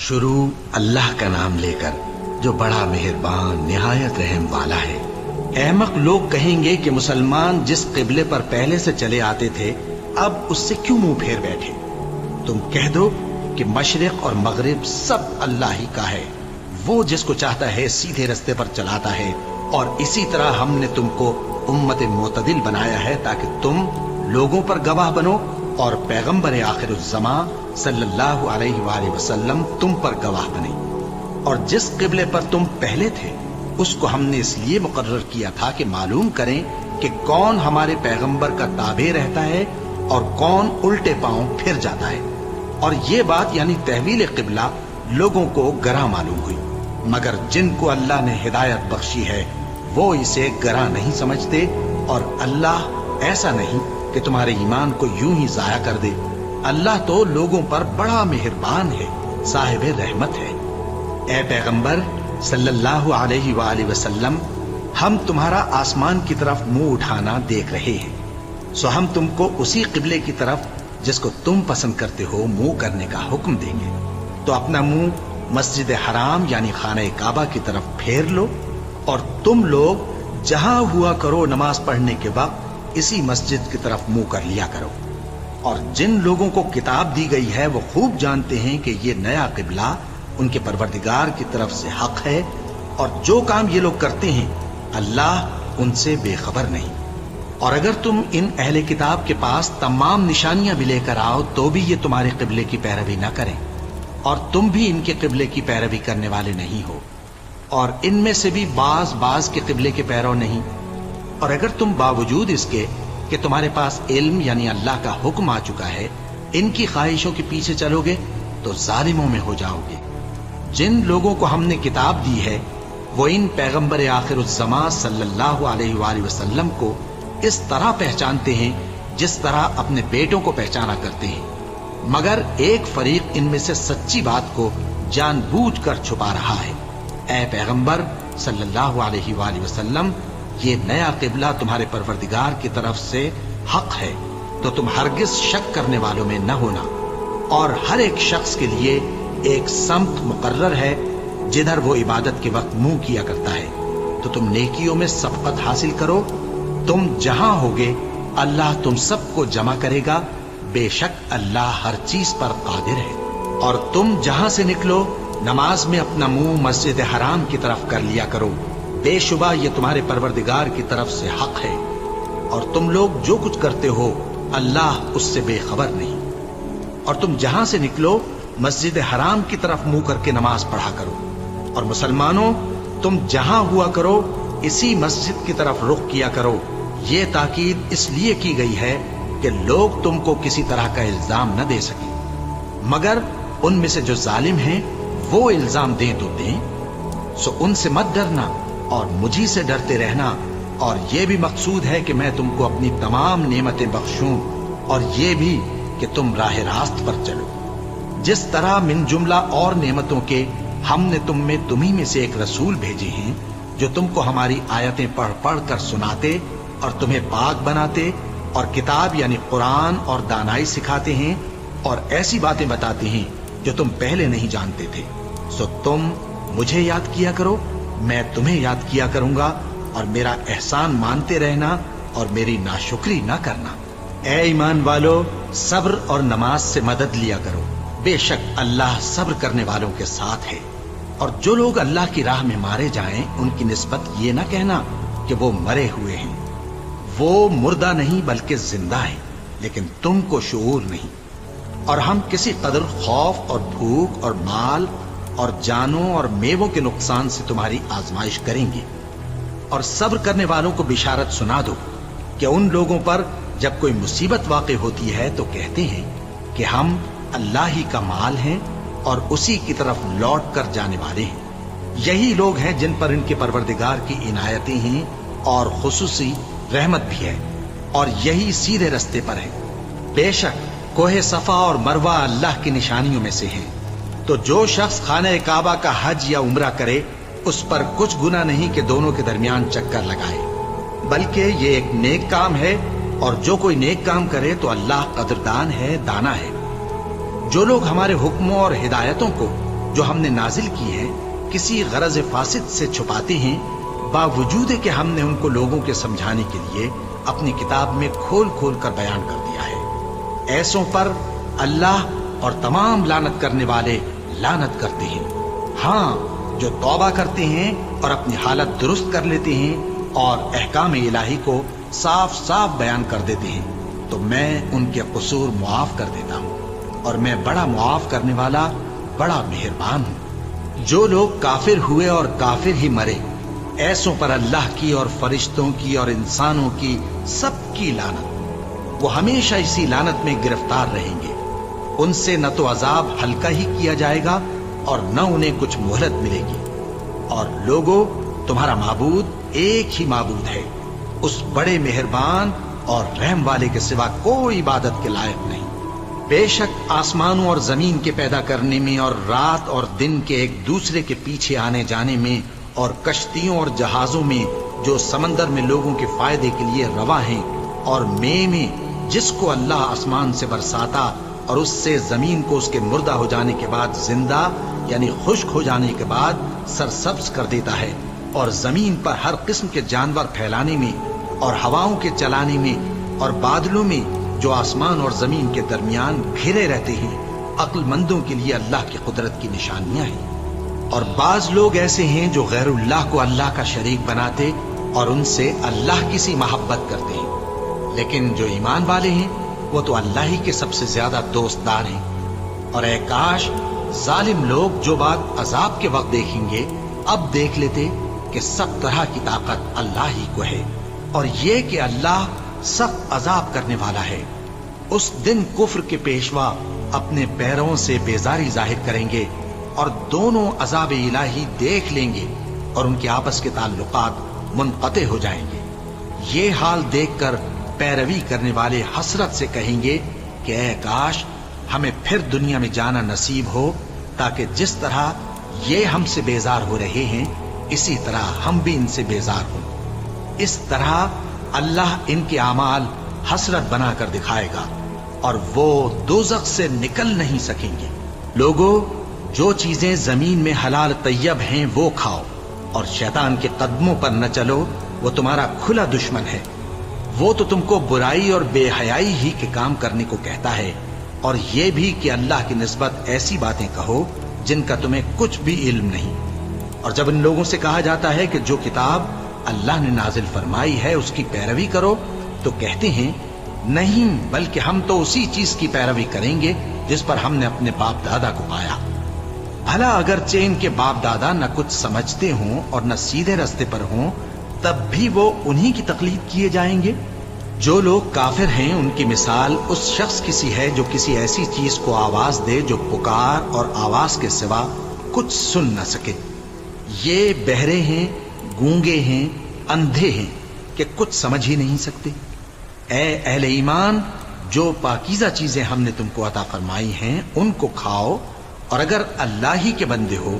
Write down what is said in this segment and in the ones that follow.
शुरू अल्लाह का नाम लेकर जो बड़ा मेहरबान निहायत रहम वाला है। अहमक लोग कहेंगे कि मुसलमान जिस किबले पर पहले से चले आते थे अब उससे क्यों मुंह फेर बैठे। तुम कह दो कि मशरिक और मगरिब सब अल्लाह ही का है, वो जिसको चाहता है सीधे रास्ते पर चलाता है। और इसी तरह हमने तुमको उम्मत मोतदिल बनाया है ताकि तुम लोगों पर गवाह बनो और पैगंबर आखिरुज़्ज़मा सल्लल्लाहु अलैहि वसल्लम तुम पर गवाह बने। और जिस किबले पर तुम पहले थे उसको हमने इसलिए मुकर्रर किया था कि मालूम करें कि कौन हमारे पैगंबर का ताबे रहता है और कौन उल्टे पांव फिर जाता है। और ये बात यानी तहवील किबला लोगों को गरा मालूम हुई, मगर जिनको अल्लाह ने हिदायत बख्शी है वो इसे गरा नहीं समझते। और अल्लाह ऐसा नहीं कि तुम्हारे ईमान को यूं ही जाया कर दे। अल्लाह तो लोगों पर बड़ा मेहरबान है, साहिब रहमत है। ए पैगंबर सल्लल्लाहु अलैहि वसल्लम, हम तुम्हारा आसमान की तरफ मुंह उठाना देख रहे हैं, सो हम तुमको उसी किबले की तरफ जिसको तुम पसंद करते हो मुंह करने का हुक्म देंगे। तो अपना मुंह मस्जिद हराम यानी खाने काबा की तरफ फेर लो और तुम लोग जहां हुआ करो नमाज पढ़ने के वक्त इसी मस्जिद की तरफ मुंह कर लिया करो। और जिन लोगों को किताब दी गई है वो खूब जानते हैं कि ये नया किबला उनके परवरदिगार की तरफ से हक है, और जो काम ये लोग करते हैं अल्लाह उनसे बेखबर नहीं। और अगर तुम इन अहले किताब के पास तमाम निशानियां भी लेकर आओ तो भी ये तुम्हारे किबले की पैरवी न करें, और तुम भी इनके किबले की पैरवी करने वाले नहीं हो, और इनमें से भी बाज के किबले के पैरव नहीं। और अगर तुम बावजूद इसके कि तुम्हारे पास इल्म यानी अल्लाह का हुक्म आ चुका है इनकी ख्वाहिशों के पीछे चलोगे तो जालिमों में हो जाओगे। जिन लोगों को हमने किताब दी है वो इन पैगंबर आखिरुज़्ज़मा सल्लल्लाहु अलैहि वसल्लम को इस तरह पहचानते हैं जिस तरह अपने बेटों को पहचाना करते हैं, मगर एक फरीक इनमें से सच्ची बात को जानबूझकर छुपा रहा है। ऐ पैगंबर सल्लल्लाहु अलैहि वसल्लम, ये नया किबला तुम्हारे परवरदिगार की तरफ से हक है, तो तुम हरगिज शक करने वालों में न होना। और हर एक शख्स के लिए एक सम्त मुकर्रर है जिधर वो इबादत के वक्त मुंह किया करता है। तो तुम नेकियों में सबकत हासिल करो। तुम जहां होगे अल्लाह तुम सबको जमा करेगा, बेशक अल्लाह हर चीज पर कादिर है। और तुम जहां से निकलो नमाज में अपना मुंह मस्जिद हराम की तरफ कर लिया करो, बेशुबा ये तुम्हारे परवरदिगार की तरफ से हक है, और तुम लोग जो कुछ करते हो अल्लाह उससे बेखबर नहीं। और तुम जहां से निकलो मस्जिद हराम की तरफ मुंह करके नमाज पढ़ा करो। और मुसलमानों, तुम जहां हुआ करो इसी मस्जिद की तरफ रुख किया करो। ये ताकीद इसलिए की गई है कि लोग तुमको किसी तरह का इल्जाम न दे सके, मगर उनमें से जो जालिम हैं वो इल्जाम दें तो दें। सो उनसे मत डरना और मुझी से डरते रहना। और ये भी मकसूद है कि मैं तुमको अपनी तमाम नेमतें बख्शूं, और ये भी कि तुम राह रास्त पर चलो। जिस तरह मिन जुमला और नेमतों के हमने तुम्ही में से एक रसूल भेजे हैं जो तुमको हमारी आयतें पढ़ पढ़ कर सुनाते और तुम्हें पाक बनाते और किताब यानी कुरान और दानाई सिखाते हैं और ऐसी बातें बताते हैं जो तुम पहले नहीं जानते थे। सो तुम मुझे याद किया करो, मैं तुम्हें याद किया करूंगा, और मेरा एहसान मानते रहना और मेरी नाशुक्री ना करना। ए ईमान वालो, सब्र और नमाज से मदद लिया करो, बेशक अल्लाह सब्र करने वालों के साथ है। और जो लोग अल्लाह की राह में मारे जाएं उनकी निस्बत ये ना कहना कि वो मरे हुए हैं, वो मुर्दा नहीं बल्कि जिंदा है, लेकिन तुमको शऊर नहीं। और हम किसी कदर खौफ और भूख और माल और जानों और मेवों के नुकसान से तुम्हारी आजमाइश करेंगे। और सब्र करने वालों को बिशारत सुना दो कि उन लोगों पर जब कोई मुसीबत वाक़ई होती है तो कहते हैं कि हम अल्लाह ही का माल हैं और उसी की तरफ लौट कर जाने वाले हैं। यही लोग हैं जिन पर इनके परवरदिगार की इनायतें हैं और खुसूसी रहमत भी है, और यही सीधे रास्ते पर है। बेशक कोहे सफा और मरवा अल्लाह की निशानियों में से है। तो जो शख्स खाने काबा का हज या उम्रा करे उस पर कुछ गुनाह नहीं कि दोनों के दरमियान चक्कर लगाए, बल्कि ये एक नेक काम है, और जो कोई नेक काम करे तो अल्लाह कदरदान है, दाना है। जो लोग हमारे हुक्मों और हिदायतों को जो हमने नाजिल की हैं किसी गरज फासिद से छुपाते हैं, बावजूद कि हमने उनको लोगों के समझाने के लिए अपनी किताब में खोल खोल कर बयान कर दिया है। ऐसों पर अल्लाह और तमाम लानत करने वाले लानत करते हैं। हाँ, जो तौबा करते हैं और अपनी हालत दुरुस्त कर लेते हैं और अहकाम इलाही को साफ साफ बयान कर देते हैं, तो मैं उनके कसूर मुआफ कर देता हूँ और मैं बड़ा मुआफ करने वाला, बड़ा मेहरबान हूँ। जो लोग काफिर हुए और काफिर ही मरे, ऐसों पर अल्लाह की और फरिश्तों की और इंसानों की सबकी लानत। वो हमेशा इसी लानत में गिरफ्तार रहेंगे। उनसे न तो अजाब हल्का ही किया जाएगा और न उन्हें कुछ मोहलत मिलेगी। और लोगों, तुम्हारा माबूद एक ही माबूद है, उस बड़े मेहरबान और रहम वाले के सिवा कोई इबादत के लायक नहीं। बेशक आसमानों और जमीन के पैदा करने में और रात और दिन के एक दूसरे के पीछे आने जाने में और कश्तियों और जहाजों में जो समंदर में लोगों के फायदे के लिए रवा हैं, और में जिसको अल्लाह आसमान से बरसाता और उससे जमीन को उसके मुर्दा हो जाने के बाद जिंदा यानी खुश्क हो जाने के बाद सरसब्ज कर देता है, और जमीन पर हर किस्म के जानवर फैलाने में और हवाओं के चलाने में और बादलों में जो आसमान और जमीन के दरमियान घिरे रहते हैं, अक्लमंदों के लिए अल्लाह की कुदरत की निशानियां हैं। और बाज लोग ऐसे हैं जो गैरुल्लाह को अल्लाह का शरीक बनाते और उनसे अल्लाह की सी मोहब्बत करते हैं, लेकिन जो ईमान वाले हैं वो तो अल्लाह ही के सबसे ज्यादा दोस्तदार हैं। और ऐ काश जालिम लोग जो बात अजाब के वक्त देखेंगे अब देख लेते कि सब तरह की ताकत अल्लाह ही को है, और ये कि अल्लाह सख्त अजाब करने वाला है। उस दिन कुफ्र के पेशवा अपने पैरों से बेजारी जाहिर करेंगे और दोनों अजाब इलाही देख लेंगे और उनके आपस के ताल्लुकात मुनक़ते हो जाएंगे। ये हाल देखकर पैरवी करने वाले हसरत से कहेंगे कि ऐ काश हमें फिर दुनिया में जाना नसीब हो, ताकि जिस तरह ये हमसे बेजार हो रहे हैं इसी तरह हम भी इनसे बेजार हों। इस तरह अल्लाह इनके आमाल हसरत बनाकर दिखाएगा और वो दोज़ख से निकल नहीं सकेंगे। लोगों, जो चीजें जमीन में हलाल तैयब हैं वो खाओ, और शैतान के कदमों पर न चलो, वो तुम्हारा खुला दुश्मन है। वो तो तुमको बुराई और बेहयाई ही के काम करने को कहता है, और ये भी कि अल्लाह की निस्बत ऐसी बातें कहो जिनका तुम्हें कुछ भी इल्म नहीं। और जब इन लोगों से कहा जाता है कि जो किताब अल्लाह ने नाजिल फरमाई है उसकी पैरवी करो, तो कहते हैं नहीं, बल्कि हम तो उसी चीज की पैरवी करेंगे जिस पर हमने अपने बाप दादा को पाया। भला अगरचे इनके बाप दादा न कुछ समझते हों और न सीधे रास्ते पर हों, तब भी वो उन्हीं की तकलीद किए जाएंगे। जो लोग काफिर हैं उनकी मिसाल उस शख्स की सी है जो किसी ऐसी चीज को आवाज दे जो पुकार और आवाज के सिवा कुछ सुन न सके। ये बहरे हैं, गूंगे हैं, अंधे हैं कि कुछ समझ ही नहीं सकते। ऐ अहले ईमान, जो पाकीज़ा चीजें हमने तुमको अता फरमाई हैं उनको खाओ, और अगर अल्लाह ही के बंदे हो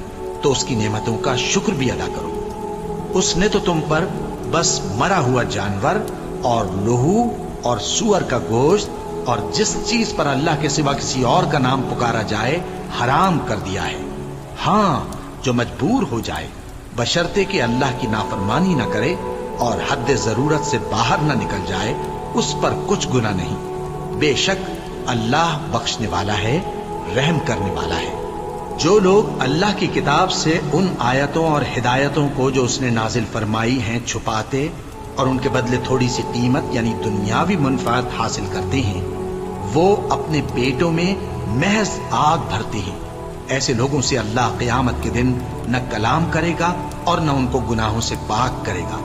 तो उसकी नेमतों का शुक्र भी अदा करो। उसने तो तुम पर बस मरा हुआ जानवर और लहू और सूअर का गोश्त और जिस चीज पर अल्लाह के सिवा किसी और का नाम पुकारा जाए हराम कर दिया है। हाँ, जो मजबूर हो जाए बशर्ते कि अल्लाह की नाफरमानी न करे और हद जरूरत से बाहर न निकल जाए, उस पर कुछ गुनाह नहीं। बेशक अल्लाह बख्शने वाला है, रहम करने वाला है। जो लोग अल्लाह की किताब से उन आयतों और हिदायतों को जो उसने नाजिल फरमाई हैं छुपाते और उनके बदले थोड़ी सी कीमत यानी दुनियावी मुनफात हासिल करते हैं, वो अपने पेटों में महज आग भरते हैं। ऐसे लोगों से अल्लाह क़यामत के दिन न कलाम करेगा और न उनको गुनाहों से पाक करेगा,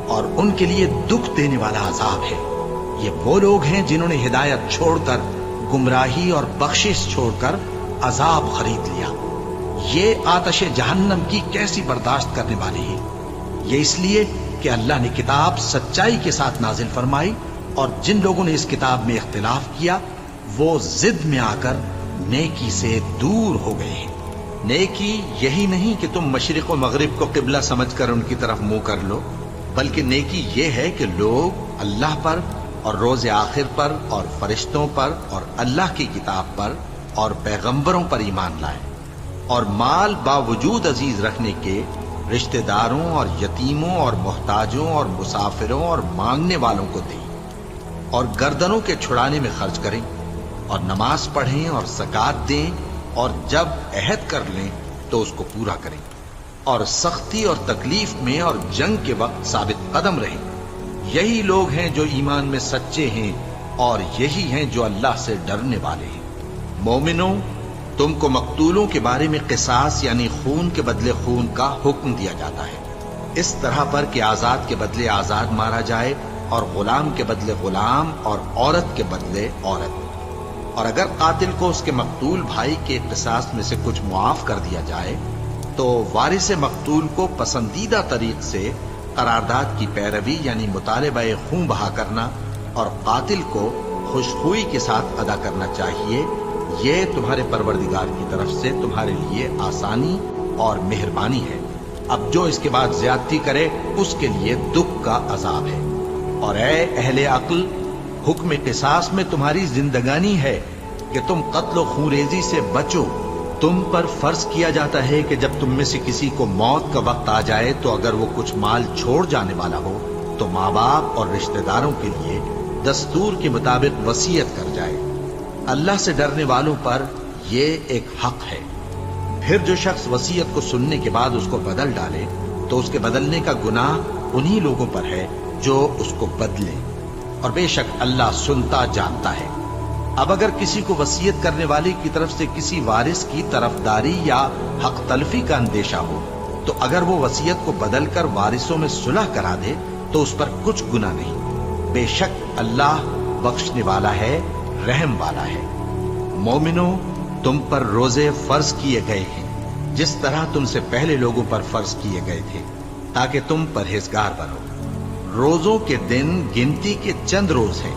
और उनके लिए दुख देने वाला अजाब है। ये वो लोग हैं जिन्होंने हिदायत छोड़कर, गुमराही और बख्शिश छोड़कर अजाब खरीद लिया। ये आतशे जहन्नम की कैसी बर्दाश्त करने वाले हैं। ये इसलिए कि अल्लाह ने किताब सच्चाई के साथ नाजिल फरमाई, और जिन लोगों ने इस किताब में इख्तिलाफ किया वो जिद में आकर नेकी से दूर हो गए हैं। नेकी यही नहीं कि तुम मशरिक और मगरिब को किबला समझकर उनकी तरफ मुंह कर लो, बल्कि नेकी ये है कि लोग अल्लाह पर और रोज़े आखिर पर और फरिश्तों पर और अल्लाह की किताब पर और पैगंबरों पर ईमान लाए। اور مال باوجود عزیز رکھنے کے رشتہ داروں اور یتیموں اور محتاجوں اور مسافروں اور مانگنے والوں کو دیں، اور گردنوں کے چھڑانے میں خرچ کریں، اور نماز پڑھیں اور زکوٰۃ دیں، اور جب عہد کر لیں تو اس کو پورا کریں، اور سختی اور تکلیف میں اور جنگ کے وقت ثابت قدم رہیں۔ یہی لوگ ہیں جو ایمان میں سچے ہیں، اور یہی ہیں جو اللہ سے ڈرنے والے ہیں۔ مومنوں، تم کو مقتولوں کے بارے میں قصاص یعنی خون کے بدلے خون کا حکم دیا جاتا ہے، اس طرح پر کہ آزاد کے بدلے آزاد مارا جائے، اور غلام کے بدلے غلام، اور عورت کے بدلے عورت۔ اور اگر قاتل کو اس کے مقتول بھائی کے قصاص میں سے کچھ معاف کر دیا جائے تو وارث مقتول کو پسندیدہ طریق سے قرارداد کی پیروی یعنی مطالبہ خون بہا کرنا اور قاتل کو خوشخوئی کے ساتھ ادا کرنا چاہیے۔ یہ تمہارے پروردگار کی طرف سے تمہارے لیے آسانی اور مہربانی ہے۔ اب جو اس کے بعد زیادتی کرے اس کے لیے دکھ کا عذاب ہے۔ اور اے اہل عقل، حکم قصاص میں تمہاری زندگانی ہے کہ تم قتل و خونریزی سے بچو۔ تم پر فرض کیا جاتا ہے کہ جب تم میں سے کسی کو موت کا وقت آ جائے تو اگر وہ کچھ مال چھوڑ جانے والا ہو تو ماں باپ اور رشتہ داروں کے لیے دستور کے مطابق وصیت کر جائے۔ اللہ سے ڈرنے والوں پر یہ ایک حق ہے۔ پھر جو شخص وصیت کو سننے کے بعد اس کو بدل ڈالے تو اس کے بدلنے کا گناہ انہی لوگوں پر ہے جو اس کو بدلے، اور بے شک اللہ سنتا جانتا ہے۔ اب اگر کسی کو وصیت کرنے والے کی طرف سے کسی وارث کی طرفداری یا حق تلفی کا اندیشہ ہو تو اگر وہ وصیت کو بدل کر وارثوں میں صلح کرا دے تو اس پر کچھ گناہ نہیں، بے شک اللہ بخشنے والا ہے، رحم والا ہے۔ مومنوں، تم پر روزے فرض کیے گئے ہیں جس طرح تم سے پہلے لوگوں پر فرض کیے گئے تھے تاکہ تم پرہیزگار بنو۔ روزوں کے دن گنتی کے چند روز ہیں،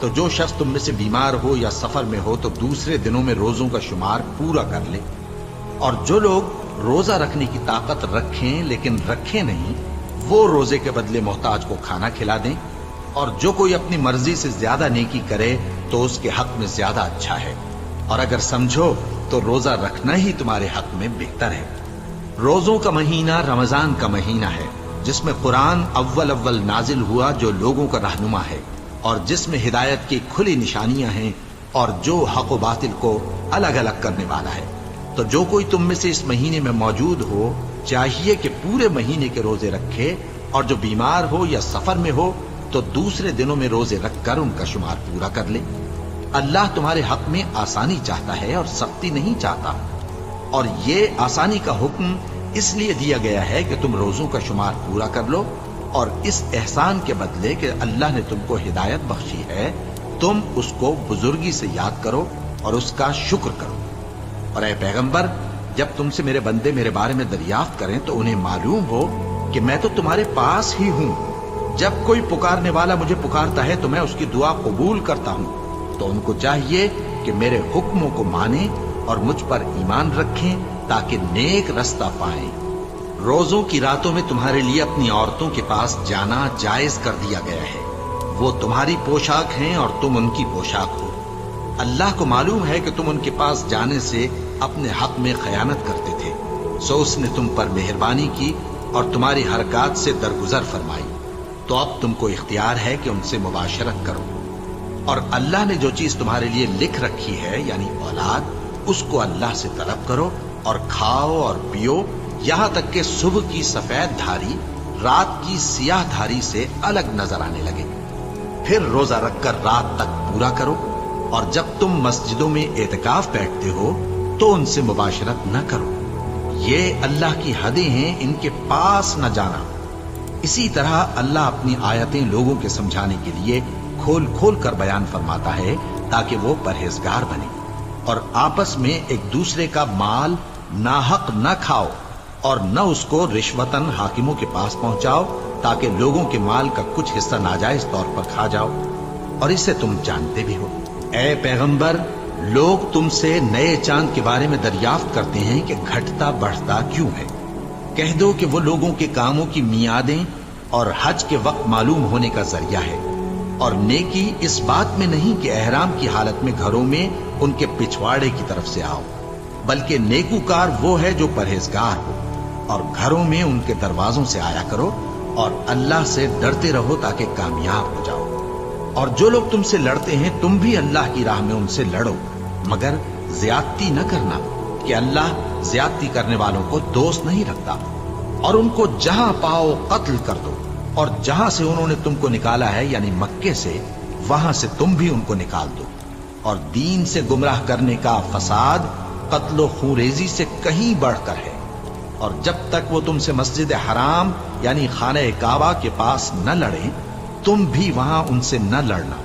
تو جو شخص تم میں سے بیمار ہو یا سفر میں ہو تو دوسرے دنوں میں روزوں کا شمار پورا کر لے۔ اور جو لوگ روزہ رکھنے کی طاقت رکھیں لیکن رکھیں نہیں، وہ روزے کے بدلے محتاج کو کھانا کھلا دیں۔ اور جو کوئی اپنی مرضی سے زیادہ نیکی کرے تو اس کے حق میں زیادہ اچھا ہے، اور اگر سمجھو تو روزہ رکھنا ہی تمہارے حق میں بہتر ہے۔ روزوں کا مہینہ رمضان کا مہینہ ہے جس میں قرآن اول نازل ہوا، جو لوگوں کا رہنما ہے اور جس میں ہدایت کی کھلی نشانیاں ہیں اور جو حق و باطل کو الگ الگ کرنے والا ہے۔ تو جو کوئی تم میں سے اس مہینے میں موجود ہو چاہیے کہ پورے مہینے کے روزے رکھے، اور جو بیمار ہو یا سفر میں ہو تو دوسرے دنوں میں روزے رکھ کر ان کا شمار پورا کر لے۔ اللہ تمہارے حق میں آسانی چاہتا ہے اور سختی نہیں چاہتا، اور یہ آسانی کا حکم اس لیے دیا گیا ہے کہ تم روزوں کا شمار پورا کر لو، اور اس احسان کے بدلے کہ اللہ نے تم کو ہدایت بخشی ہے تم اس کو بزرگی سے یاد کرو اور اس کا شکر کرو۔ اور اے پیغمبر، جب تم سے میرے بندے میرے بارے میں دریافت کریں تو انہیں معلوم ہو کہ میں تو تمہارے پاس ہی ہوں۔ جب کوئی پکارنے والا مجھے پکارتا ہے تو میں اس کی دعا قبول کرتا ہوں۔ تو ان کو چاہیے کہ میرے حکموں کو مانیں اور مجھ پر ایمان رکھیں تاکہ نیک رستہ پائیں۔ روزوں کی راتوں میں تمہارے لیے اپنی عورتوں کے پاس جانا جائز کر دیا گیا ہے، وہ تمہاری پوشاک ہیں اور تم ان کی پوشاک ہو۔ اللہ کو معلوم ہے کہ تم ان کے پاس جانے سے اپنے حق میں خیانت کرتے تھے، سو اس نے تم پر مہربانی کی اور تمہاری حرکات سے درگزر فرمائی، تو اب تم کو اختیار ہے کہ ان سے مباشرت کرو۔ اور اللہ نے جو چیز تمہارے لیے لکھ رکھی ہے یعنی اولاد، اس کو اللہ سے طلب کرو اور کھاؤ اور پیو، یہاں تک کہ صبح کی سفید دھاری رات کی سیاہ دھاری سے الگ نظر آنے لگے۔ پھر روزہ رکھ کر رات تک پورا کرو، اور جب تم مسجدوں میں اعتکاف بیٹھتے ہو تو ان سے مباشرت نہ کرو، یہ اللہ کی حدیں ہیں، ان کے پاس نہ جانا۔ اسی طرح اللہ اپنی آیتیں لوگوں کے سمجھانے کے لیے کھول کھول کر بیان فرماتا ہے تاکہ وہ پرہیزگار بنے۔ اور آپس میں ایک دوسرے کا مال ناحق نہ کھاؤ، اور نہ اس کو رشوتاً حاکموں کے پاس پہنچاؤ تاکہ لوگوں کے مال کا کچھ حصہ ناجائز طور پر کھا جاؤ، اور اسے تم جانتے بھی ہو۔ اے پیغمبر، لوگ تم سے نئے چاند کے بارے میں دریافت کرتے ہیں کہ گھٹتا بڑھتا کیوں ہے۔ کہہ دو کہ وہ لوگوں کے کاموں کی میعادیں اور حج کے وقت معلوم ہونے کا ذریعہ ہے، اور نیکی اس بات میں نہیں کہ احرام کی حالت میں گھروں میں ان کے پچھواڑے کی طرف سے آؤ۔ बल्कि नेकूकार वो है जो परहेजगार हो। और घरों में उनके दरवाजों से आया करो और अल्लाह से डरते रहो ताकि कामयाब हो जाओ। और जो लोग तुमसे लड़ते हैं तुम भी अल्लाह की राह में उनसे लड़ो, मगर ज्यादती न करना कि अल्लाह ज्यादती करने वालों को दोस्त नहीं रखता। और उनको जहां पाओ कत्ल कर दो, और जहां से उन्होंने तुमको निकाला है यानी मक्के से, वहां से तुम भी उनको निकाल दो। और दीन से गुमराह करने का फसाद कत्लो खूरेजी से कहीं बढ़कर है। और जब तक वो तुमसे मस्जिद हराम यानी खाने काबा के पास न लड़े, तुम भी वहां उनसे न लड़ना।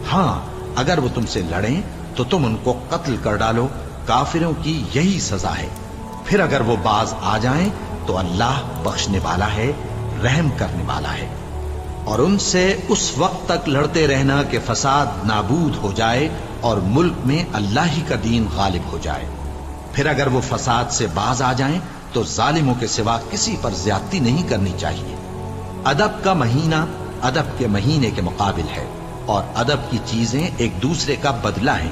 हां, अगर वो तुमसे लड़ें तो तुम उनको कत्ल कर डालो। काफिरों की यही सजा है। फिर अगर वो बाज आ जाएं तो अल्लाह बख्शने वाला है, रहम करने वाला है। और उनसे उस वक्त तक लड़ते रहना कि फसाद नाबूद हो जाए और मुल्क में अल्लाह ही का दीन गालिब हो जाए। फिर अगर वो फसाद से बाज आ जाएं तो जालिमों के सिवा किसी पर ज्यादती नहीं करनी चाहिए। अदब का महीना अदब के महीने के मुकाबिल है, और अदब की चीजें एक दूसरे का बदला है।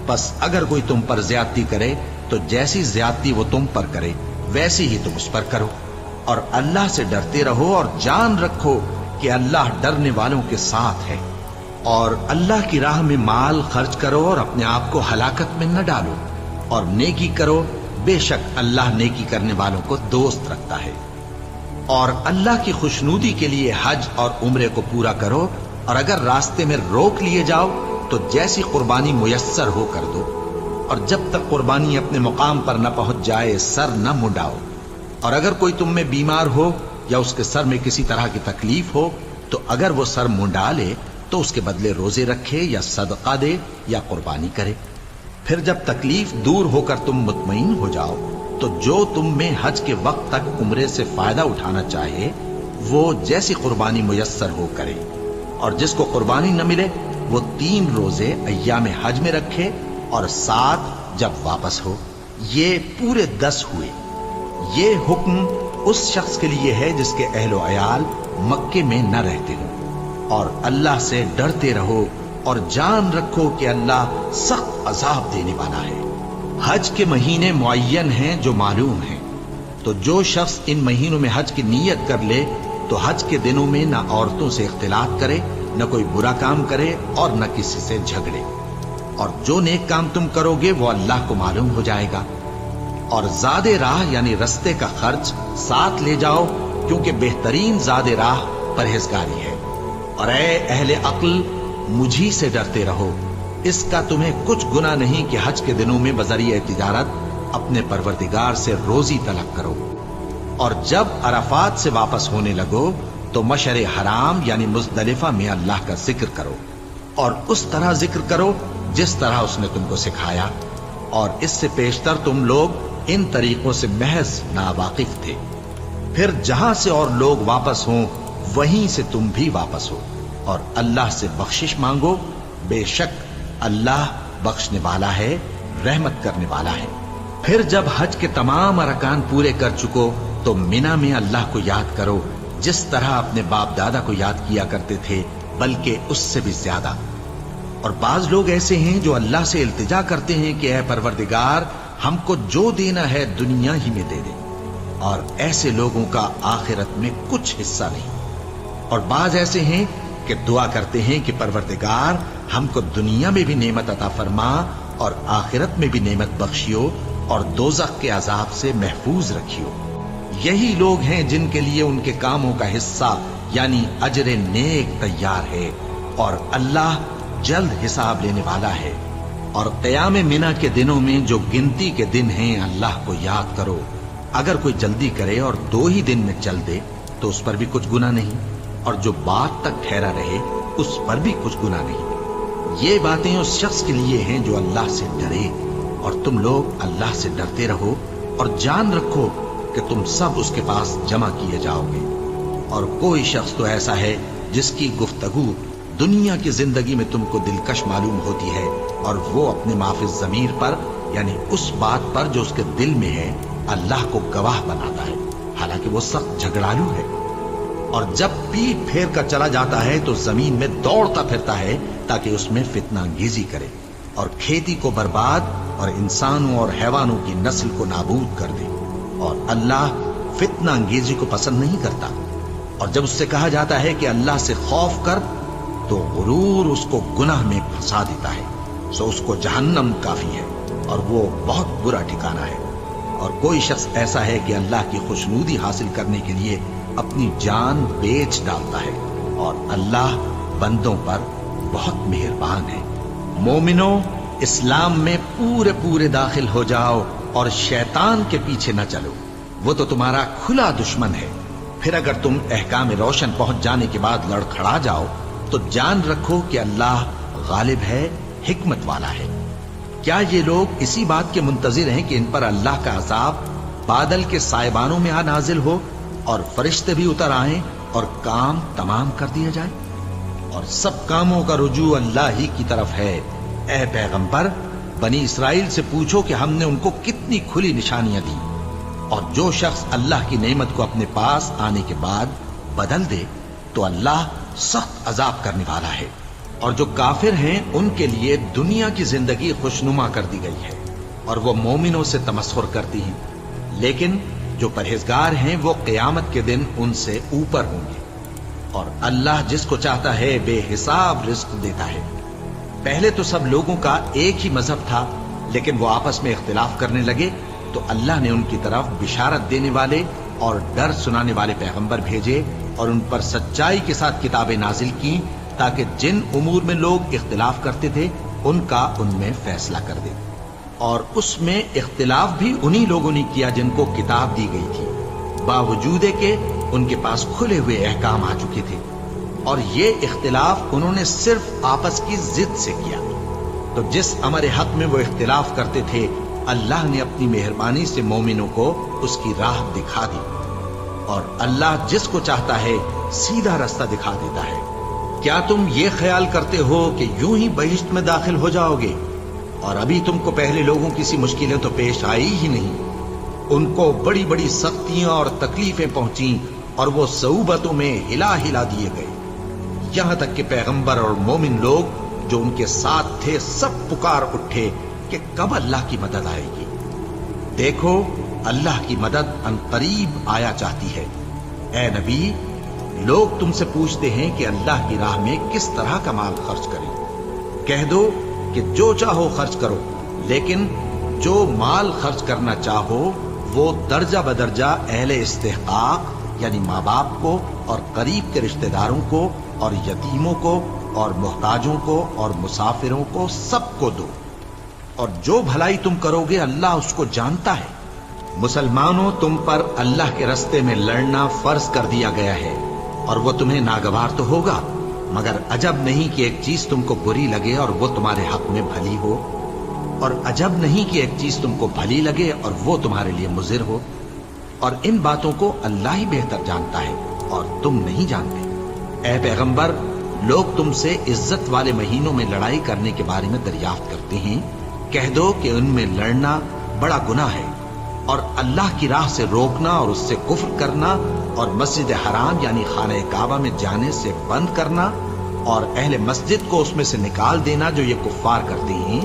बस अगर कोई तुम पर ज्यादती करे तो जैसी ज्यादती वो तुम पर करे वैसी ही तुम उस पर करो। और अल्लाह से डरते रहो और जान रखो कि अल्लाह डरने वालों के साथ है। और अल्लाह की राह में माल खर्च करो और अपने आप को हलाकत में न डालो, और नेकी करो, बेशक अल्लाह नेकी करने वालों को दोस्त रखता है। और अल्लाह की खुशनूदी के लिए हज और उम्रे को पूरा करो, और अगर रास्ते में रोक लिए जाओ तो जैसी कुर्बानी मुयस्सर हो कर दो। और जब तक कुर्बानी अपने मुकाम पर न पहुंच जाए सर न मुंडाओ। और अगर कोई तुम में बीमार हो या उसके सर में किसी तरह की तकलीफ हो तो अगर वो सर मुंडा ले तो उसके बदले रोजे रखे या सदका दे या कुर्बानी करे। फिर जब तकलीफ दूर होकर तुम मुतमईन हो जाओ तो जो तुम में हज के वक्त तक उम्रे से फायदा उठाना चाहे वो जैसी कुर्बानी मुयस्सर हो करे। और जिसको कुर्बानी न मिले वो 3 रोजे अय्याम हज में रखे और 7 जब वापस हो। ये पूरे 10 हुए। ये हुक्म उस शख्स के लिए है जिसके अहलो अयाल मक्के में न रहते हो। और अल्लाह से डरते रहो और जान रखो कि अल्लाह सख्त अजाब देने वाला है। हज के महीने मुअय्यन हैं जो मालूम हैं। तो जो शख्स इन महीनों में हज की नीयत कर ले तो हज के दिनों में न औरतों से इख्तिलात करे, न कोई बुरा काम करे और न किसी से झगड़े। और जो नेक काम तुम करोगे वो अल्लाह को मालूम हो जाएगा। और ज़ादे राह यानी रस्ते का खर्च साथ ले जाओ, क्योंकि बेहतरीन ज़ादे राह परहेजगारी है। और ए अहले अक्ल, मुझी से डरते रहो। इसका तुम्हें कुछ गुनाह नहीं कि हज के दिनों में बजरिए तिजारत अपने परवरदिगार से रोजी तलब करो। और जब अराफात से वापस होने लगो तो मशर हराम यानी मुज़दलिफा में अल्लाह का जिक्र करो, और उस तरह जिक्र करो जिस तरह उसने तुमको सिखाया। और इससे पेशतर तुम लोग इन तरीकों से महज नावाकिफ थे। फिर जहां से और लोग वापस हों वहीं से तुम भी वापस हो, और अल्लाह से बख्शिश मांगो। बेशक अल्लाह बख्शने वाला है, रहमत करने वाला है। फिर जब हज के तमाम अरकान पूरे कर चुको तो मिना में अल्लाह को याद करो जिस तरह अपने बाप दादा को याद किया करते थे, बल्कि उससे भी ज्यादा। और बाज लोग ऐसे हैं जो अल्लाह से इल्तिजा करते हैं कि ऐ परवरदिगार, हमको जो देना है दुनिया ही में दे दे। और ऐसे लोगों का आखिरत में कुछ हिस्सा नहीं। और बाज ऐसे हैं कि दुआ करते हैं कि परवरदिगार, हमको दुनिया में भी नेमत अता फरमा और आखिरत में भी नेमत बख्शियो और दोज़ख के अजाब से महफूज रखियो। यही लोग हैं जिनके लिए उनके कामों का हिस्सा यानी अजर नेक तैयार है, और अल्लाह जल्द हिसाब लेने वाला है। और क़याम मिना के दिनों में जो गिनती के दिन हैं अल्लाह को याद करो। अगर कोई जल्दी करे और 2 ही दिन में चल दे तो उस पर भी कुछ गुनाह नहीं, और जो बात तक ठहरा रहे उस पर भी कुछ गुनाह नहीं। ये बातें उस शख्स के लिए हैं जो अल्लाह से डरे। और तुम लोग अल्लाह से डरते रहो और जान रखो कि तुम सब उसके पास जमा किए जाओगे। और कोई शख्स तो ऐसा है जिसकी गुफ्तगू दुनिया की जिंदगी में तुमको दिलकश मालूम होती है, और वो अपने माफिज ज़मीर पर यानी उस बात पर जो उसके दिल में है अल्लाह को गवाह बनाता है, हालांकि वो सख्त झगड़ालू है। और जब पीठ फेर कर चला जाता है तो जमीन में दौड़ता फिरता है ताकि उसमें फितना अंगेजी करे और खेती को बर्बाद اور انسانوں اور حیوانوں کی نسل کو نابود کر دے۔ اور اللہ فتنہ انگیزی کو پسند نہیں کرتا، اور جب اس سے کہا جاتا ہے کہ اللہ سے خوف کر تو غرور اس کو گناہ میں پھنسا دیتا ہے، سو اس کو جہنم کافی ہے اور وہ بہت برا ٹھکانہ ہے۔ اور کوئی شخص ایسا ہے کہ اللہ کی خوشنودی حاصل کرنے کے لیے اپنی جان بیچ ڈالتا ہے، اور اللہ بندوں پر بہت مہربان ہے۔ مومنو، اسلام میں پورے داخل ہو جاؤ اور شیطان کے پیچھے نہ چلو، وہ تو تمہارا کھلا دشمن ہے۔ پھر اگر تم احکام روشن پہنچ جانے کے بعد لڑکھڑا جاؤ تو جان رکھو کہ اللہ غالب ہے، حکمت والا ہے۔ کیا یہ لوگ اسی بات کے منتظر ہیں کہ ان پر اللہ کا عذاب بادل کے سائبانوں میں نازل ہو اور فرشتے بھی اتر آئیں اور کام تمام کر دیا جائے؟ اور سب کاموں کا رجوع اللہ ہی کی طرف ہے۔ اے پیغمبر، بنی اسرائیل سے پوچھو کہ ہم نے ان کو کتنی کھلی نشانیاں دی، اور جو شخص اللہ کی نعمت کو اپنے پاس آنے کے بعد بدل دے تو اللہ سخت عذاب کرنے والا ہے۔ اور جو کافر ہیں ان کے لیے دنیا کی زندگی خوشنما کر دی گئی ہے، اور وہ مومنوں سے تمسخر کرتی ہیں، لیکن جو پرہیزگار ہیں وہ قیامت کے دن ان سے اوپر ہوں گے۔ اور اللہ جس کو چاہتا ہے بے حساب رزق دیتا ہے۔ پہلے تو سب لوگوں کا ایک ہی مذہب تھا، لیکن وہ آپس میں اختلاف کرنے لگے تو اللہ نے ان کی طرف بشارت دینے والے اور ڈر سنانے والے پیغمبر بھیجے، اور ان پر سچائی کے ساتھ کتابیں نازل کی، تاکہ جن امور میں لوگ اختلاف کرتے تھے ان کا ان میں فیصلہ کر دے۔ اور اس میں اختلاف بھی انہی لوگوں نے کیا جن کو کتاب دی گئی تھی، باوجود کہ ان کے پاس کھلے ہوئے احکام آ چکے تھے، اور یہ اختلاف انہوں نے صرف آپس کی ضد سے کیا۔ تو جس امر حق میں وہ اختلاف کرتے تھے اللہ نے اپنی مہربانی سے مومنوں کو اس کی راہ دکھا دی، اور اللہ جس کو چاہتا ہے سیدھا رستہ دکھا دیتا ہے۔ کیا تم یہ خیال کرتے ہو کہ یوں ہی بہشت میں داخل ہو جاؤ گے، اور ابھی تم کو پہلے لوگوں کی سی مشکلیں تو پیش آئی ہی نہیں؟ ان کو بڑی بڑی سختیاں اور تکلیفیں پہنچیں، اور وہ صعوبتوں میں ہلا دیے گئے، یہاں تک کہ پیغمبر اور مومن لوگ جو ان کے ساتھ تھے سب پکار اٹھے کہ کب اللہ کی مدد آئے گی۔ دیکھو، اللہ کی مدد عنقریب آیا چاہتی ہے۔ اے نبی، لوگ تم سے پوچھتے ہیں کہ اللہ کی راہ میں کس طرح کا مال خرچ کریں۔ کہہ دو کہ جو چاہو خرچ کرو، لیکن جو مال خرچ کرنا چاہو وہ درجہ بدرجہ اہل استحقاق یعنی ماں باپ کو اور قریب کے رشتہ داروں کو اور یتیموں کو اور محتاجوں کو اور مسافروں کو سب کو دو، اور جو بھلائی تم کرو گے اللہ اس کو جانتا ہے۔ مسلمانوں، تم پر اللہ کے رستے میں لڑنا فرض کر دیا گیا ہے، اور وہ تمہیں ناگوار تو ہوگا، مگر عجب نہیں کہ ایک چیز تم کو بری لگے اور وہ تمہارے حق میں بھلی ہو، اور عجب نہیں کہ ایک چیز تم کو بھلی لگے اور وہ تمہارے لیے مضر ہو، اور ان باتوں کو اللہ ہی بہتر جانتا ہے اور تم نہیں جانتے۔ اے پیغمبر، لوگ تم سے عزت والے مہینوں میں لڑائی کرنے کے بارے میں دریافت کرتے ہیں، کہہ دو کہ ان میں لڑنا بڑا گناہ ہے، اور اللہ کی راہ سے روکنا اور اس سے کفر کرنا اور مسجد حرام یعنی خانہ کعبہ میں جانے سے بند کرنا اور اہل مسجد کو اس میں سے نکال دینا جو یہ کفار کرتے ہیں،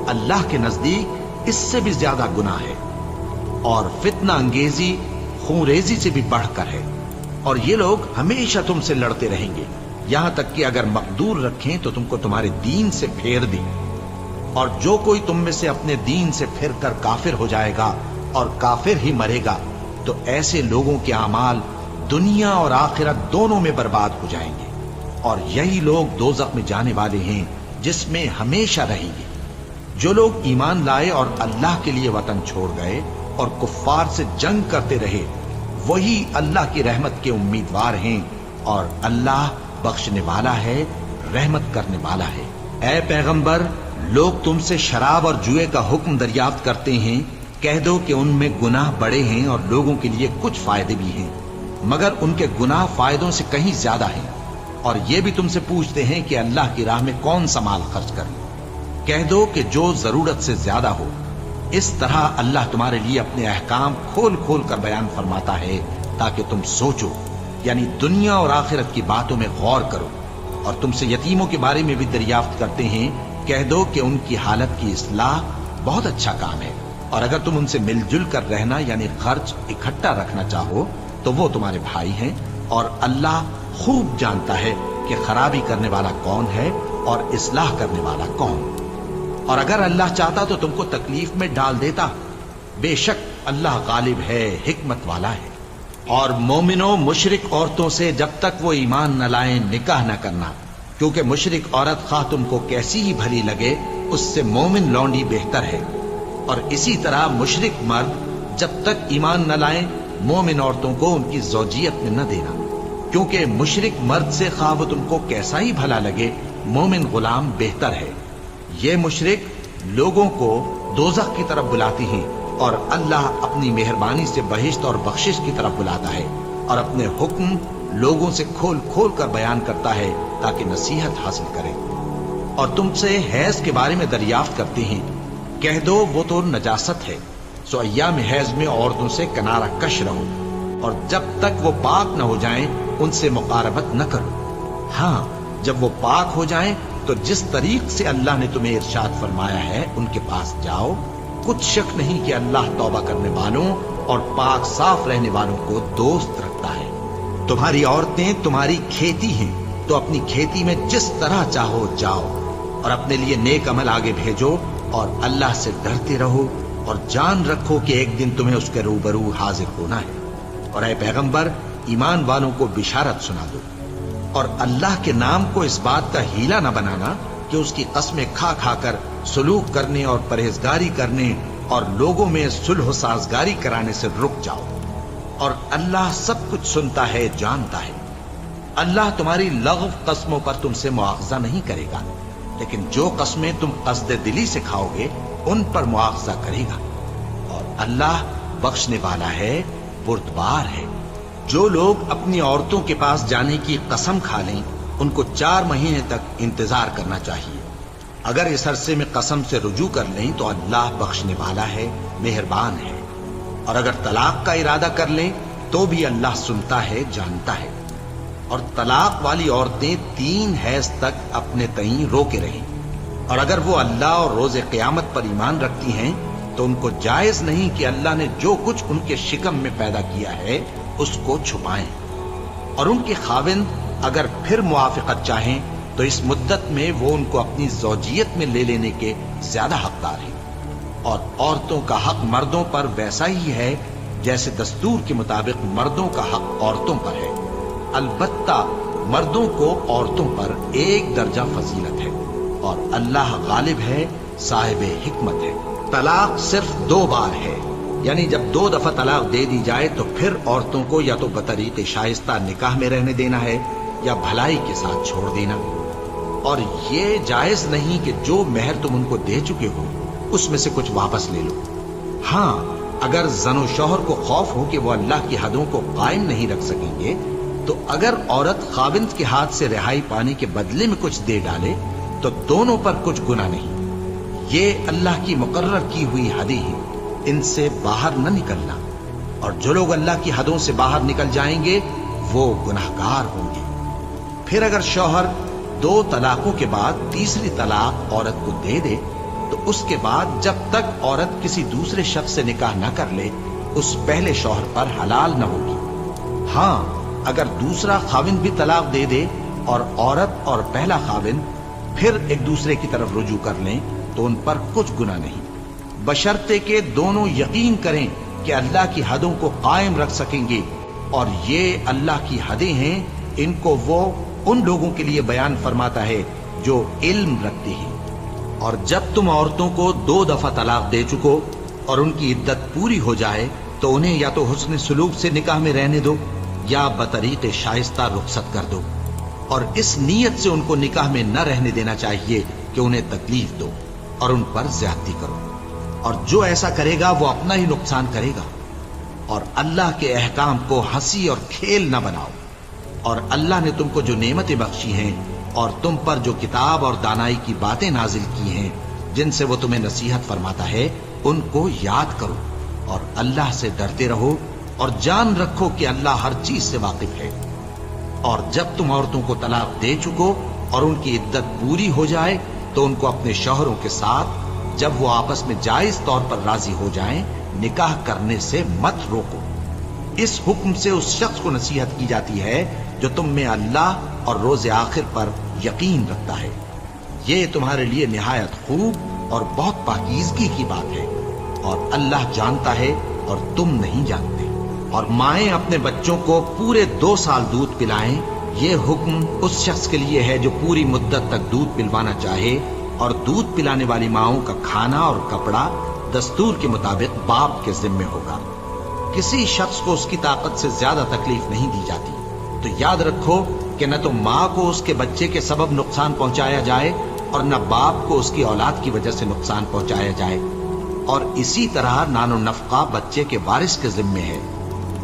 اللہ کے نزدیک اس سے بھی زیادہ گناہ ہے، اور فتنہ انگیزی خونریزی سے بھی بڑھ کر ہے۔ اور یہ لوگ ہمیشہ تم سے لڑتے رہیں گے، یہاں تک کہ اگر مقدور رکھیں تو تم کو تمہارے دین سے پھیر دیں، اور جو کوئی تم میں سے اپنے دین سے پھر کر کافر ہو جائے گا اور کافر ہی مرے گا تو ایسے لوگوں کے اعمال دنیا اور آخرت دونوں میں برباد ہو جائیں گے، اور یہی لوگ دوزخ میں جانے والے ہیں جس میں ہمیشہ رہیں گے۔ جو لوگ ایمان لائے اور اللہ کے لیے وطن چھوڑ گئے اور کفار سے جنگ کرتے رہے وہی اللہ کی رحمت کے امیدوار ہیں، اور اللہ بخشنے والا ہے، رحمت کرنے والا ہے۔ اے پیغمبر، لوگ تم سے شراب اور جوئے کا حکم دریافت کرتے ہیں، کہہ دو کہ ان میں گناہ بڑے ہیں اور لوگوں کے لیے کچھ فائدے بھی ہیں، مگر ان کے گناہ فائدوں سے کہیں زیادہ ہیں۔ اور یہ بھی تم سے پوچھتے ہیں کہ اللہ کی راہ میں کون سا مال خرچ کریں، کہہ دو کہ جو ضرورت سے زیادہ ہو۔ اس طرح اللہ تمہارے لیے اپنے احکام کھول کھول کر بیان فرماتا ہے تاکہ تم سوچو، یعنی دنیا اور آخرت کی باتوں میں غور کرو۔ اور تم سے یتیموں کے بارے میں بھی دریافت کرتے ہیں، کہہ دو کہ ان کی حالت کی اصلاح बहुत अच्छा काम है। और अगर तुम उनसे मिलजुल कर रहना यानी खर्च इकट्ठा रखना चाहो तो वो तुम्हारे भाई हैं, और अल्लाह खूब जानता है कि खराबी करने वाला कौन है और इस्लाह करने वाला कौन। और अगर अल्लाह चाहता तो तुमको तकलीफ में डाल देता। बेशक अल्लाह गालिब है, हिकमत वाला है। और मोमिनो, मुशरिक औरतों से जब तक वो ईमान न लाएं निकाह न करना, क्योंकि मुशरिक औरत खा तुमको कैसी ही भली लगे उससे मोमिन लौंडी बेहतर है। और इसी तरह मुशरिक मर्द जब तक ईमान न लाएं मोमिन औरतों को उनकी ज़ौजियत में न देना, क्योंकि मुशरिक मर्द से खा वो तुमको कैसा ही भला लगे मोमिन गुलाम बेहतर है। ये मुशरिक लोगों को दोज़ख की तरफ बुलाती हैं और अल्लाह अपनी मेहरबानी से बहिश्त और बख्शिश की तरफ बुलाता है और अपने हुक्म लोगों से खोल खोल कर बयान करता है ताकि नसीहत हासिल करें। और तुमसे हैज के बारे में दरियाफ्त करते हैं, कह दो वो तो नजासत है, सो अय्याम हैज में औरतों से किनारा कश रहो, और जब तक वो पाक न हो जाएं उनसे मुकारबत न करो। हाँ, जब वो पाक हो जाएं तो जिस तरीक से अल्लाह ने तुम्हें इरशाद फरमाया है उनके पास जाओ। कुछ शक नहीं कि अल्लाह तौबा करने वालों और पाक साफ रहने वालों को दोस्त रखता है। तुम्हारी औरतें तुम्हारी खेती हैं, तो अपनी खेती में जिस तरह चाहो जाओ, और अपने लिए नेक अमल आगे भेजो, और अल्लाह से डरते रहो, और जान रखो कि एक दिन तुम्हें उसके रूबरू हाजिर होना है। और ऐ पैगंबर, ईमान वालों को बिशारत सुना दो, और अल्लाह के नाम को इस बात का हीला न बनाना कि उसकी कसमें खा खा कर सुलूक करने और परहेजगारी करने और लोगों में सुलह साजगारी कराने से रुक जाओ। और अल्लाह सब कुछ सुनता है, जानता है। अल्लाह तुम्हारी लग़व कस्मों पर तुमसे मुआवजा नहीं करेगा, लेकिन जो कस्में तुम कसदे दिली से खाओगे उन पर मुआवजा करेगा। और अल्लाह बख्शने वाला है, बुर्दबार है। जो लोग अपनी औरतों के पास जाने की कसम खा लें उनको 4 महीने तक इंतजार करना चाहिए। अगर इस अरसे में कसम से रुजू कर लें तो अल्लाह बख्शने वाला है, मेहरबान है। और अगर तलाक का इरादा कर लें तो भी अल्लाह सुनता है, जानता है। और तलाक वाली औरतें 3 हैज तक अपने तईं रोके रहें। और अगर वो अल्लाह और रोजे क़यामत पर ईमान रखती हैं तो उनको जायज नहीं कि अल्लाह ने जो कुछ उनके शिकम में पैदा किया है उसको छुपाएं। और उनके खाविंद अगर फिर मुआफ़िक़त चाहें तो इस मुद्दत में वो उनको अपनी ज़ौजियत में ले लेने के ज्यादा हकदार हैं। और औरतों का हक मर्दों पर वैसा ही है जैसे दस्तूर के मुताबिक मर्दों का हक औरतों पर है। अलबत्ता मर्दों को औरतों पर 1 दर्जा फजीलत है, और अल्लाह गालिब है, साहिब हिकमत है। तलाक सिर्फ 2 बार है, यानी जब 2 दफा तलाक दे दी जाए तो फिर औरतों को या तो बतरीक़े शाइस्ता निकाह में रहने देना है या भलाई के साथ छोड़ देना। और ये जायज नहीं कि जो मेहर तुम उनको दे चुके हो उसमें से कुछ वापस ले लो। हाँ, अगर जनो शौहर को खौफ हो कि वो अल्लाह की हदों को कायम नहीं रख सकेंगे तो अगर औरत खाविंद के हाथ से रिहाई पाने के बदले में कुछ दे डाले तो दोनों पर कुछ गुनाह नहीं। ये अल्लाह की मुकर्रर की हुई हदें हैं, इनसे बाहर न निकलना। और जो लोग अल्लाह की हदों से बाहर निकल जाएंगे वो गुनाहगार होंगे। फिर अगर शौहर 2 तलाकों के बाद तीसरी तलाक औरत को दे दे तो उसके बाद जब तक औरत किसी दूसरे शख्स से निकाह न कर ले उस पहले शौहर पर हलाल न होगी। हाँ, अगर दूसरा खाविंद भी तलाक दे दे और औरत और पहला खाविंद फिर एक दूसरे की तरफ रुजू कर लें तो उन पर कुछ गुनाह नहीं, बशर्ते के दोनों यकीन करें कि अल्लाह की हदों को कायम रख सकेंगे। और ये अल्लाह की हदें हैं, इनको वो उन लोगों के लिए बयान फरमाता है जो इल्म रखते हैं। और जब तुम औरतों को 2 दफा तलाक दे चुको और उनकी इद्दत पूरी हो जाए तो उन्हें या तो हुस्न सुलूक से निकाह में रहने दो या बतरीक़े शाइस्ता रुखसत कर दो। और इस नीयत से उनको निकाह में न रहने देना चाहिए कि उन्हें तकलीफ दो और उन पर ज्यादती करो। और जो ऐसा करेगा वो अपना ही नुकसान करेगा। और अल्लाह के अहकाम को हंसी और खेल न बनाओ। और अल्लाह ने तुमको जो नेमतें बख्शी हैं और तुम पर जो किताब और दानाई की बातें नाजिल की हैं जिनसे वो तुम्हें नसीहत फरमाता है उनको याद करो और अल्लाह से डरते रहो और जान रखो कि अल्लाह हर चीज से वाकिफ है। और जब तुम औरतों को तलाक दे चुको और उनकी इद्दत पूरी हो जाए तो उनको अपने शौहरों के साथ जब वो आपस में जायज तौर पर राजी हो जाएं, निकाह करने से मत रोको। इस हुक्म से उस शख्स को नसीहत की जाती है जो तुम में अल्लाह और रोज़े आखिर पर यकीन रखता है। ये तुम्हारे लिए निहायत खूब और बहुत पाकीज़गी की बात है, और अल्लाह जानता है और तुम नहीं जानते। और माएं अपने बच्चों को पूरे 2 साल दूध पिलाएं, ये हुक्म उस शख्स के लिए है जो पूरी मुद्दत तक दूध पिलवाना चाहे, और दूध पिलाने वाली माओं का खाना और कपड़ा दस्तूर के मुताबिक बाप के जिम्मे होगा। किसी शख्स को उसकी ताकत से ज्यादा तकलीफ नहीं दी जाती। तो याद रखो कि न तो माँ को उसके बच्चे के सबब नुकसान पहुंचाया जाए और न बाप को उसकी औलाद की वजह से नुकसान पहुंचाया जाए। और इसी तरह नानो नफका बच्चे के वारिस के जिम्मे है।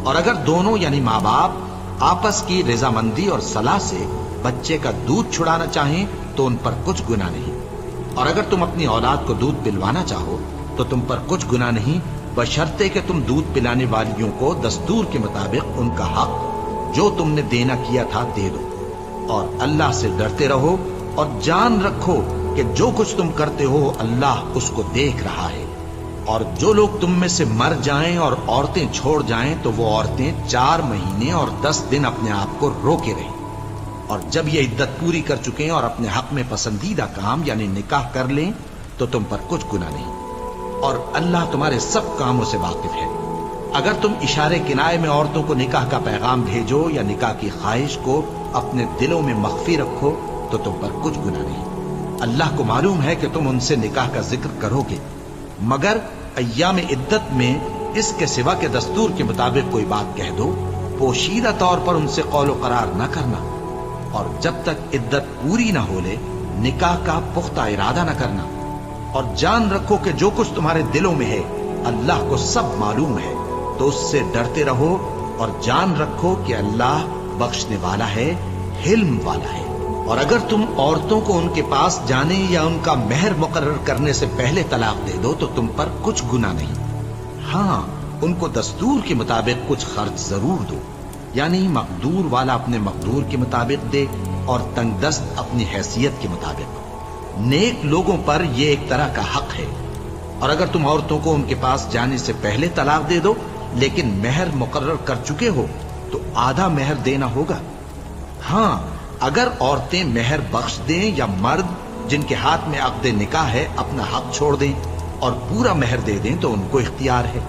और अगर दोनों यानी माँ बाप आपस की रजामंदी और सलाह से बच्चे का दूध छुड़ाना चाहें तो उन पर कुछ गुनाह नहीं। और अगर तुम अपनी औलाद को दूध पिलवाना चाहो तो तुम पर कुछ गुनाह नहीं, बशर्ते कि तुम दूध पिलाने वालियों को दस्तूर के मुताबिक उनका हक जो तुमने देना किया था दे दो। और अल्लाह से डरते रहो और जान रखो कि जो कुछ तुम करते हो अल्लाह उसको देख रहा है। और जो लोग तुम में से मर जाएं और औरतें छोड़ जाएं तो वो औरतें 4 महीने और 10 दिन अपने आप को रोके रहें। और जब ये इद्दत पूरी कर चुके और अपने हक में पसंदीदा काम यानी निकाह कर लें तो तुम पर कुछ गुनाह नहीं। और अल्लाह तुम्हारे सब कामों से वाकिफ है। अगर तुम इशारे किनाए में औरतों को निकाह का पैगाम भेजो या निकाह की ख्वाहिश को अपने दिलों में मख्फी रखो तो तुम पर कुछ गुनाह नहीं। अल्लाह को मालूम है कि तुम उनसे निकाह का जिक्र करोगे, मगर अय्याम इद्दत में इसके सिवा के दस्तूर के मुताबिक कोई बात कह दो, पोशीदा तौर पर उनसे कौलो करार न करना। और जब तक इद्दत पूरी ना हो ले निकाह का पुख्ता इरादा न करना। और जान रखो कि जो कुछ तुम्हारे दिलों में है अल्लाह को सब मालूम है, तो उससे डरते रहो और जान रखो कि अल्लाह बख्शने वाला है, हिल्म वाला है। और अगर तुम औरतों को उनके पास जाने या उनका मेहर मुकर्रर करने से पहले तलाक दे दो तो तुम पर कुछ गुनाह नहीं। हाँ, उनको दस्तूर के मुताबिक कुछ खर्च जरूर दो, यानी मकदूर वाला अपने मकदूर के मुताबिक दे और तंगदस्त अपनी हैसियत के मुताबिक। नेक लोगों पर यह एक तरह का हक है। और अगर तुम औरतों को उनके पास जाने से पहले तलाक दे दो लेकिन मेहर मुकर्रर कर चुके हो तो आधा मेहर देना होगा। हाँ, अगर औरतें मेहर बख्श दें या मर्द जिनके हाथ में अक़्द निकाह है अपना हक छोड़ दें और पूरा मेहर दे दें तो उनको इख्तियार है।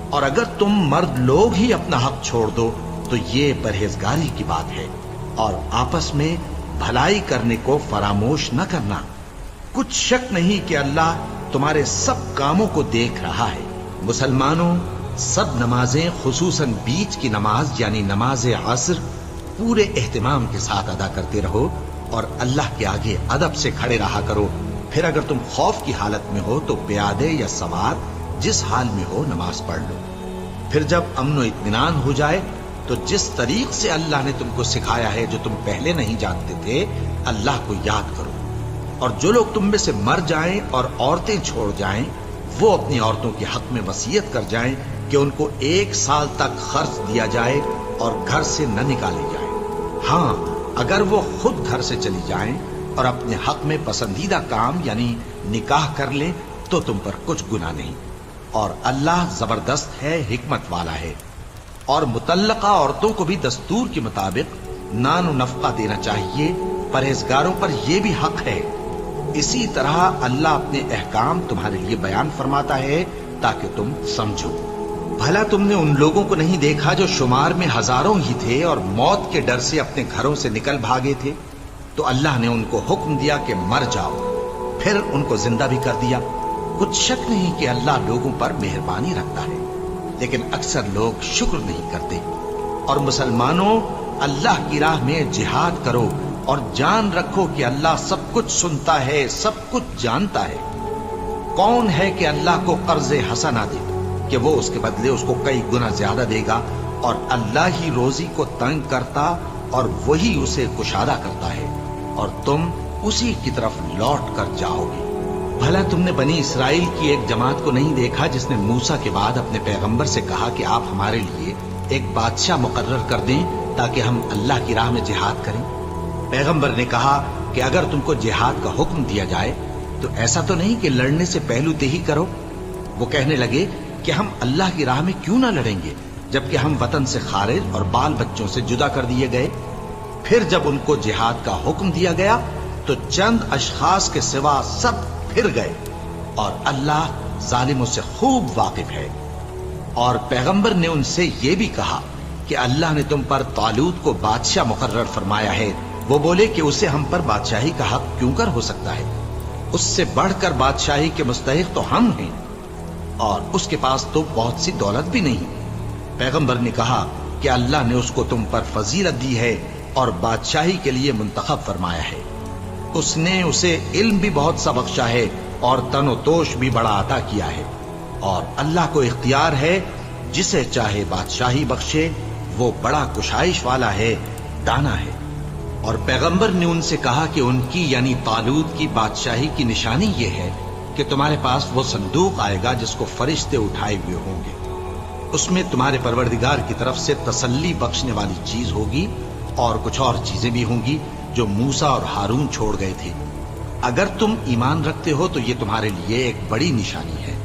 और अगर तुम मर्द लोग ही अपना हक छोड़ दो तो ये परहेजगारी की बात है। और आपस में भलाई करने को फरामोश न करना। कुछ शक नहीं कि अल्लाह तुम्हारे सब कामों को देख रहा है। मुसलमानों, सब नमाजें खुसूसन बीच की नमाज यानी नमाज असर पूरे एहतिमाम के साथ अदा करते रहो और अल्लाह के आगे अदब से खड़े रहा करो। फिर अगर तुम खौफ की हालत में हो तो प्यादे या सवार जिस हाल में हो नमाज पढ़ लो। फिर जब अमन इत्मीनान हो जाए तो जिस तरीक से अल्लाह ने तुमको सिखाया है जो तुम पहले नहीं जानते थे, अल्लाह को याद करो। और जो लोग तुम में से मर जाएं और औरतें छोड़ जाएं वो अपनी औरतों के हक में वसीयत कर जाएं कि उनको 1 साल तक खर्च दिया जाए और घर से न निकाली जाए। हाँ, अगर वो खुद घर से चली जाएं और अपने हक में पसंदीदा काम यानी निकाह कर लें तो तुम पर कुछ गुनाह नहीं। और अल्लाह जबरदस्त है, हिकमत वाला है। और मुतल्लका औरतों को भी दस्तूर के मुताबिक नानो नफका देना चाहिए। परहेजगारों पर यह भी हक है। इसी तरह अल्लाह अपने अहकाम तुम्हारे लिए बयान फरमाता है ताकि तुम समझो। भला तुमने उन लोगों को नहीं देखा जो शुमार में हजारों ही थे और मौत के डर से अपने घरों से निकल भागे थे? तो अल्लाह ने उनको हुक्म दिया कि मर जाओ, फिर उनको जिंदा भी कर दिया। कुछ शक नहीं कि अल्लाह लोगों पर मेहरबानी रखता है, लेकिन अक्सर लोग शुक्र नहीं करते। और मुसलमानों, अल्लाह की राह में जिहाद करो और जान रखो कि अल्लाह सब कुछ सुनता है, सब कुछ जानता है। कौन है कि अल्लाह को कर्ज हसना दे कि वो उसके बदले उसको कई गुना ज्यादा देगा? और अल्लाह ही रोजी को तंग करता और वही उसे कुशादा करता है और तुम उसी की तरफ लौट कर जाओगे। भला तुमने बनी इसराइल की एक जमात को नहीं देखा जिसने मूसा के बाद अपने पैगंबर से कहा कि आप हमारे लिए एक बादशाह मुकर्रर कर दें ताकि हम अल्लाह की राह में जिहाद करें? पैगंबर ने कहा कि अगर तुमको जिहाद का हुक्म दिया जाए تو ایسا تو نہیں کہ لڑنے سے پہلو تہی کرو؟ وہ کہنے لگے کہ ہم اللہ کی راہ میں کیوں نہ لڑیں گے جبکہ ہم وطن سے خارج اور بال بچوں سے جدا کر دیے گئے۔ پھر جب ان کو جہاد کا حکم دیا گیا تو چند اشخاص کے سوا سب پھر گئے، اور اللہ ظالموں سے خوب واقف ہے۔ اور پیغمبر نے ان سے یہ بھی کہا کہ اللہ نے تم پر طالوت کو بادشاہ مقرر فرمایا ہے۔ وہ بولے کہ اسے ہم پر بادشاہی کا حق کیوں کر ہو سکتا ہے؟ اس سے بڑھ کر بادشاہی کے مستحق تو ہم ہیں، اور اس کے پاس تو بہت سی دولت بھی نہیں۔ پیغمبر نے کہا کہ اللہ نے اس کو تم پر فضیلت دی ہے اور بادشاہی کے لیے منتخب فرمایا ہے۔ اس نے اسے علم بھی بہت سا بخشا ہے اور تن و توش بھی بڑا عطا کیا ہے، اور اللہ کو اختیار ہے جسے چاہے بادشاہی بخشے، وہ بڑا کشائش والا ہے، دانا ہے۔ اور پیغمبر نے ان سے کہا کہ ان کی یعنی طالوت کی بادشاہی کی نشانی یہ ہے کہ تمہارے پاس وہ صندوق آئے گا جس کو فرشتے اٹھائے ہوئے ہوں گے۔ اس میں تمہارے پروردگار کی طرف سے تسلی بخشنے والی چیز ہوگی، اور کچھ اور چیزیں بھی ہوں گی جو موسیٰ اور ہارون چھوڑ گئے تھے۔ اگر تم ایمان رکھتے ہو تو یہ تمہارے لیے ایک بڑی نشانی ہے۔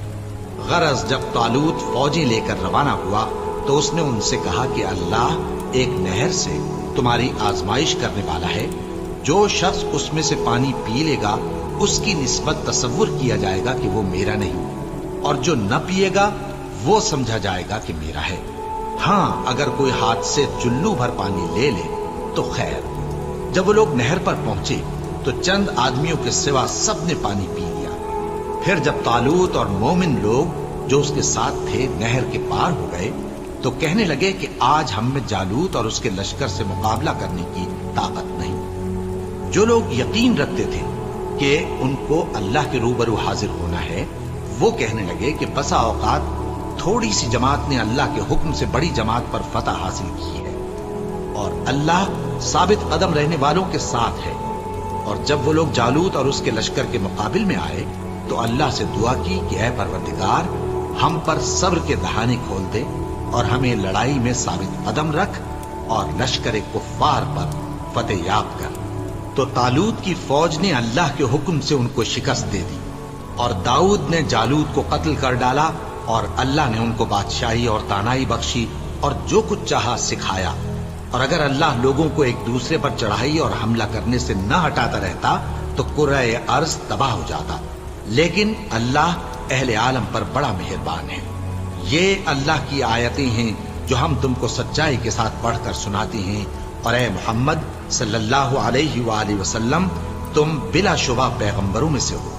غرض جب طالوت فوجیں لے کر روانہ ہوا تو اس نے ان سے کہا کہ اللہ ایک نہر سے تمہاری آزمائش کرنے والا ہے، جو شخص اس میں سے پانی پی لے گا اس کی نسبت تصور کیا جائے گا کہ وہ میرا نہیں، اور جو نہ پیے گا وہ سمجھا جائے گا کہ میرا ہے۔ ہاں اگر کوئی ہاتھ سے چلو بھر پانی لے لے تو خیر۔ جب وہ لوگ نہر پر پہنچے تو چند آدمیوں کے سوا سب نے پانی پی لیا۔ پھر جب طالوت اور مومن لوگ جو اس کے ساتھ تھے نہر کے پار ہو گئے تو کہنے لگے کہ آج ہم میں جالوت اور اس کے لشکر سے مقابلہ کرنے کی طاقت نہیں۔ جو لوگ یقین رکھتے تھے کہ ان کو اللہ کے روبرو حاضر ہونا ہے، وہ کہنے لگے کہ بسا اوقات تھوڑی سی جماعت نے اللہ کے حکم سے بڑی جماعت پر فتح حاصل کی ہے، اور اللہ ثابت قدم رہنے والوں کے ساتھ ہے۔ اور جب وہ لوگ جالوت اور اس کے لشکر کے مقابل میں آئے تو اللہ سے دعا کی کہ اے پروردگار، ہم پر صبر کے دہانے کھول دے اور ہمیں لڑائی میں ثابت قدم رکھ اور لشکر کفار پر فتح یاب کر۔ تو طالوت کی فوج نے اللہ کے حکم سے ان کو شکست دے دی، اور داؤد نے جالوت کو قتل کر ڈالا، اور اللہ نے ان کو بادشاہی اور دانائی بخشی اور جو کچھ چاہا سکھایا۔ اور اگر اللہ لوگوں کو ایک دوسرے پر چڑھائی اور حملہ کرنے سے نہ ہٹاتا رہتا تو کرۂ ارض تباہ ہو جاتا، لیکن اللہ اہل عالم پر بڑا مہربان ہے۔ یہ اللہ کی آیتیں ہیں جو ہم تم کو سچائی کے ساتھ پڑھ کر سناتے ہیں، اور اے محمد صلی اللہ علیہ وآلہ وسلم، تم بلا شبہ پیغمبروں میں سے ہو۔